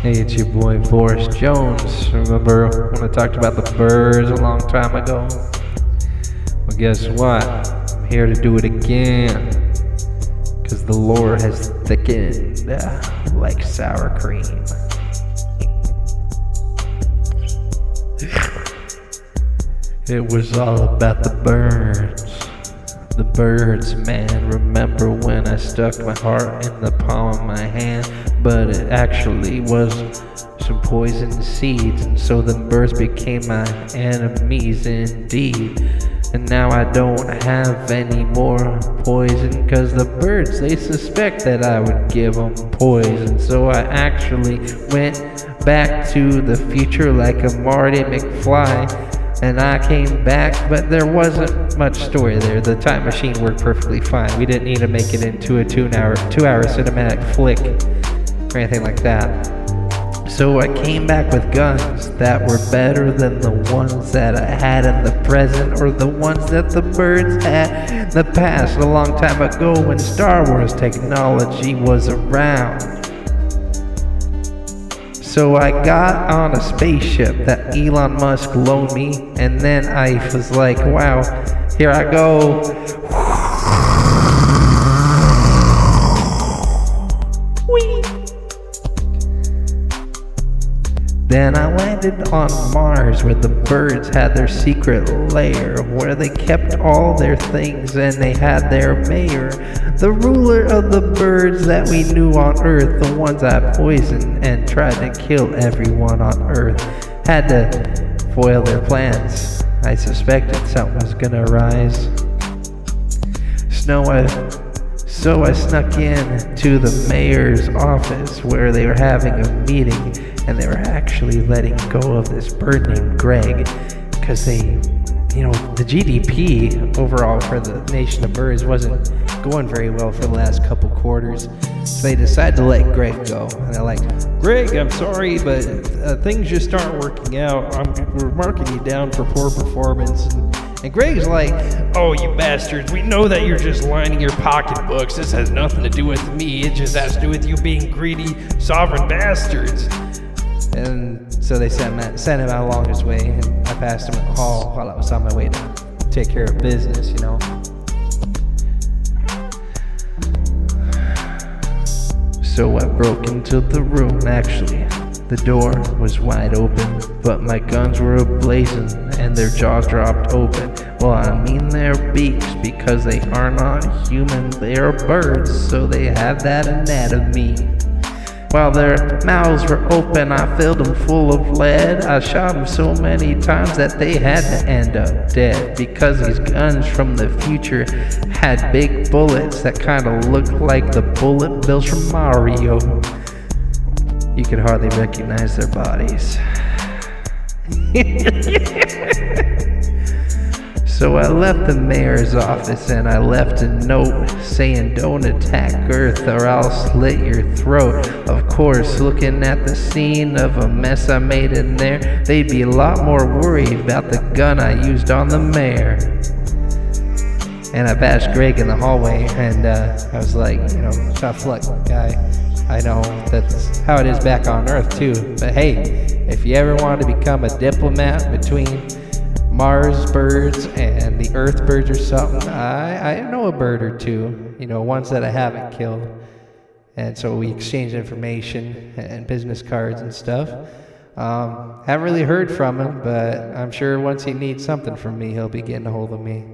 Hey, it's your boy Forrest Jones. Remember when I talked about the birds a long time ago? Well, guess what? I'm here to do it again. Cause the lore has thickened like sour cream. It was all about the birds. The birds, man. Remember when I stuck my heart in the palm of my hand? But it actually was some poison seeds, and so the birds became my enemies indeed. And now I don't have any more poison, cause the birds, they suspect that I would give them poison. So I actually went back to the future like a Marty McFly. And I came back, but there wasn't much story there. The time machine worked perfectly fine. We didn't need to make it into a two-hour cinematic flick or anything like that. So I came back with guns that were better than the ones that I had in the present, or the ones that the birds had in the past, a long time ago when Star Wars technology was around. So I got on a spaceship that Elon Musk loaned me, and then I was like, wow, here I go. Whee! Then I landed on Mars, where the birds had their secret lair, where they kept all their things, and they had their mayor, the ruler of the birds that we knew on Earth, the ones I poisoned and tried to kill everyone on Earth. Had to foil their plans. I suspected something was gonna arise. So I snuck in to the mayor's office where they were having a meeting, and they were actually letting go of this bird named Greg because the GDP overall for the nation of birds wasn't going very well for the last couple quarters. So they decided to let Greg go. And they're like, Greg, I'm sorry, but things just aren't working out. We're marking you down for poor performance. And Greg's like, oh, you bastards, we know that you're just lining your pocketbooks. This has nothing to do with me. It just has to do with you being greedy, sovereign bastards. And so they sent him out along his way, and I passed him in the hall while I was on my way to take care of business, So I broke into the room. Actually, the door was wide open, but my guns were ablazing and their jaws dropped open. Well, I mean their beaks, because they are not human, they are birds, so they have that anatomy. While their mouths were open, I filled them full of lead. I shot them so many times that they had to end up dead, because these guns from the future had big bullets that kind of looked like the bullet bills from Mario. You could hardly recognize their bodies. So I left the mayor's office and I left a note saying, don't attack Earth or I'll slit your throat. Of course, looking at the scene of a mess I made in there, they'd be a lot more worried about the gun I used on the mayor. And I bashed Greg in the hallway, and I was like, tough luck, guy. I know that's how it is back on Earth too, but hey, if you ever wanted to become a diplomat between Mars birds and the Earth birds or something, I know a bird or two, ones that I haven't killed. And so we exchange information and business cards and stuff. Haven't really heard from him, but I'm sure once he needs something from me, he'll be getting a hold of me.